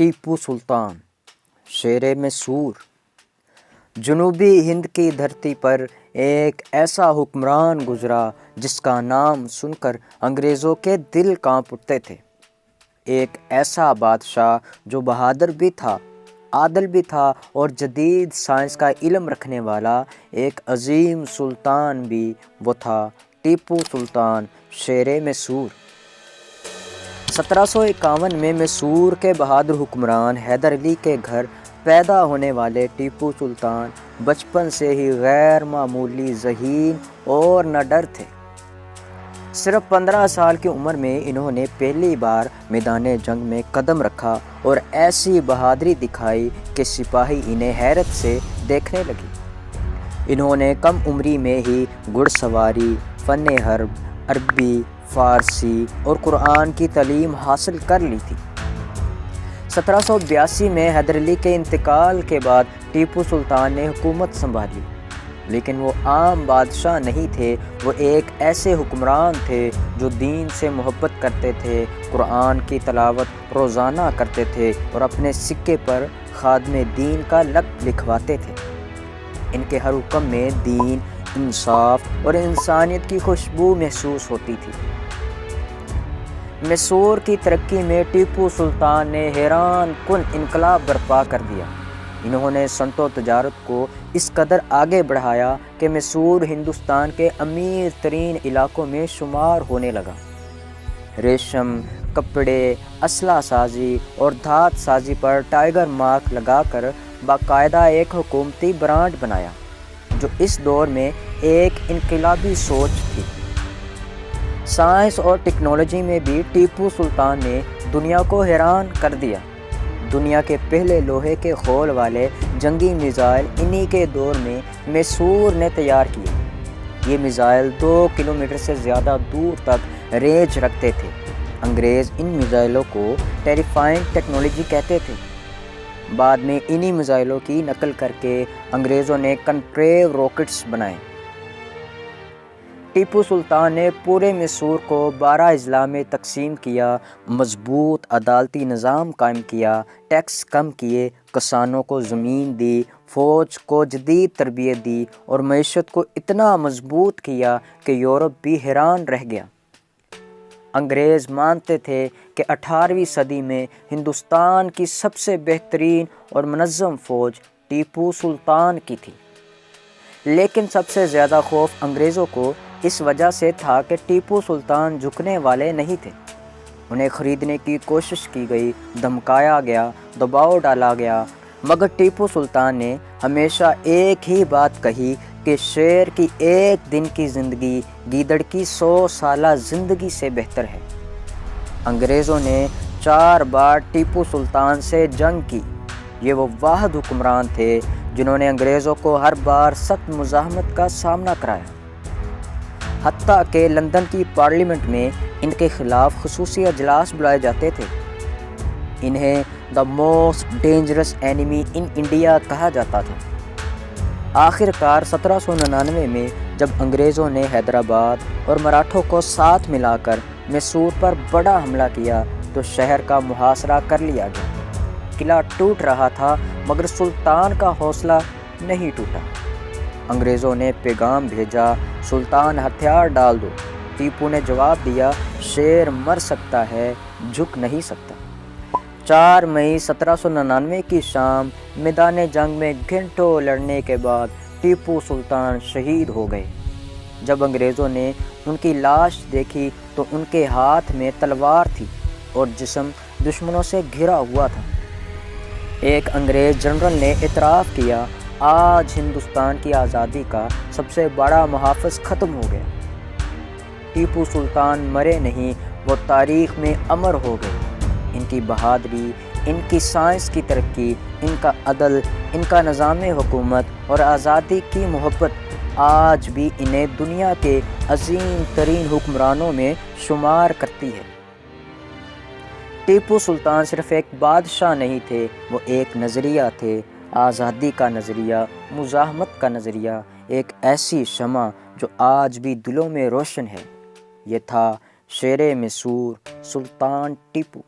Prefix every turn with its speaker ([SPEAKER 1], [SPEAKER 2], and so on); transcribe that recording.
[SPEAKER 1] ٹیپو سلطان شیر مسور۔ جنوبی ہند کی دھرتی پر ایک ایسا حکمران گزرا جس کا نام سن کر انگریزوں کے دل کانپ اٹھتے تھے۔ ایک ایسا بادشاہ جو بہادر بھی تھا، عادل بھی تھا اور جدید سائنس کا علم رکھنے والا ایک عظیم سلطان بھی وہ تھا، ٹیپو سلطان شیر مسور۔ 1751 میں مسور کے بہادر حکمران حیدر علی کے گھر پیدا ہونے والے ٹیپو سلطان بچپن سے ہی غیر معمولی ذہین اور نڈر تھے۔ صرف 15 سال کی عمر میں انہوں نے پہلی بار میدان جنگ میں قدم رکھا اور ایسی بہادری دکھائی کہ سپاہی انہیں حیرت سے دیکھنے لگے۔ انہوں نے کم عمری میں ہی گھڑ سواری، فن حرب، عربی، فارسی اور قرآن کی تعلیم حاصل کر لی تھی۔ 1782 میں حیدر علی کے انتقال کے بعد ٹیپو سلطان نے حکومت سنبھالی، لیکن وہ عام بادشاہ نہیں تھے، وہ ایک ایسے حکمران تھے جو دین سے محبت کرتے تھے، قرآن کی تلاوت روزانہ کرتے تھے اور اپنے سکے پر خادم دین کا لقب لکھواتے تھے۔ ان کے ہر حکم میں دین، انصاف اور انسانیت کی خوشبو محسوس ہوتی تھی۔ مسور کی ترقی میں ٹیپو سلطان نے حیران کن انقلاب برپا کر دیا۔ انہوں نے صنعت و تجارت کو اس قدر آگے بڑھایا کہ مسور ہندوستان کے امیر ترین علاقوں میں شمار ہونے لگا۔ ریشم، کپڑے، اسلحہ سازی اور دھات سازی پر ٹائیگر مارک لگا کر باقاعدہ ایک حکومتی برانڈ بنایا، جو اس دور میں ایک انقلابی سوچ تھی۔ سائنس اور ٹیکنالوجی میں بھی ٹیپو سلطان نے دنیا کو حیران کر دیا۔ دنیا کے پہلے لوہے کے خول والے جنگی میزائل انہی کے دور میں مسور نے تیار کیے۔ یہ میزائل 2 کلومیٹر سے زیادہ دور تک رینج رکھتے تھے۔ انگریز ان میزائلوں کو ٹیریفائنگ ٹیکنالوجی کہتے تھے۔ بعد میں انہی میزائلوں کی نقل کر کے انگریزوں نے کنٹریو راکٹس بنائے۔ ٹیپو سلطان نے پورے مسور کو 12 اضلاع میں تقسیم کیا، مضبوط عدالتی نظام قائم کیا، ٹیکس کم کیے، کسانوں کو زمین دی، فوج کو جدید تربیت دی اور معیشت کو اتنا مضبوط کیا کہ یورپ بھی حیران رہ گیا۔ انگریز مانتے تھے کہ 18ویں صدی میں ہندوستان کی سب سے بہترین اور منظم فوج ٹیپو سلطان کی تھی۔ لیکن سب سے زیادہ خوف انگریزوں کو اس وجہ سے تھا کہ ٹیپو سلطان جھکنے والے نہیں تھے۔ انہیں خریدنے کی کوشش کی گئی، دھمکایا گیا، دباؤ ڈالا گیا، مگر ٹیپو سلطان نے ہمیشہ ایک ہی بات کہی کہ شیر کی ایک دن کی زندگی گیدڑ کی 100 سالہ زندگی سے بہتر ہے۔ انگریزوں نے 4 بار ٹیپو سلطان سے جنگ کی۔ یہ وہ واحد حکمران تھے جنہوں نے انگریزوں کو ہر بار سخت مزاحمت کا سامنا کرایا۔ حتیٰ کہ لندن کی پارلیمنٹ میں ان کے خلاف خصوصی اجلاس بلائے جاتے تھے۔ انہیں the most dangerous enemy in India کہا جاتا تھا۔ آخر کار 1799 میں جب انگریزوں نے حیدرآباد اور مراٹھوں کو ساتھ ملا کر مسور پر بڑا حملہ کیا تو شہر کا محاصرہ کر لیا گیا۔ قلعہ ٹوٹ رہا تھا مگر سلطان کا حوصلہ نہیں ٹوٹا۔ انگریزوں نے پیغام بھیجا، سلطان ہتھیار ڈال دو۔ ٹیپو نے جواب دیا، شیر مر سکتا ہے، جھک نہیں سکتا۔ 4 مئی 1799 کی شام میدان جنگ میں گھنٹوں لڑنے کے بعد ٹیپو سلطان شہید ہو گئے۔ جب انگریزوں نے ان کی لاش دیکھی تو ان کے ہاتھ میں تلوار تھی اور جسم دشمنوں سے گھرا ہوا تھا۔ ایک انگریز جنرل نے اعتراف کیا، آج ہندوستان کی آزادی کا سب سے بڑا محافظ ختم ہو گیا۔ ٹیپو سلطان مرے نہیں، وہ تاریخ میں امر ہو گئے۔ ان کی بہادری، ان کی سائنس کی ترقی، ان کا عدل، ان کا نظام حکومت اور آزادی کی محبت آج بھی انہیں دنیا کے عظیم ترین حکمرانوں میں شمار کرتی ہے۔ ٹیپو سلطان صرف ایک بادشاہ نہیں تھے، وہ ایک نظریہ تھے، آزادی کا نظریہ، مزاحمت کا نظریہ، ایک ایسی شمع جو آج بھی دلوں میں روشن ہے۔ یہ تھا شیر مسور سلطان ٹیپو۔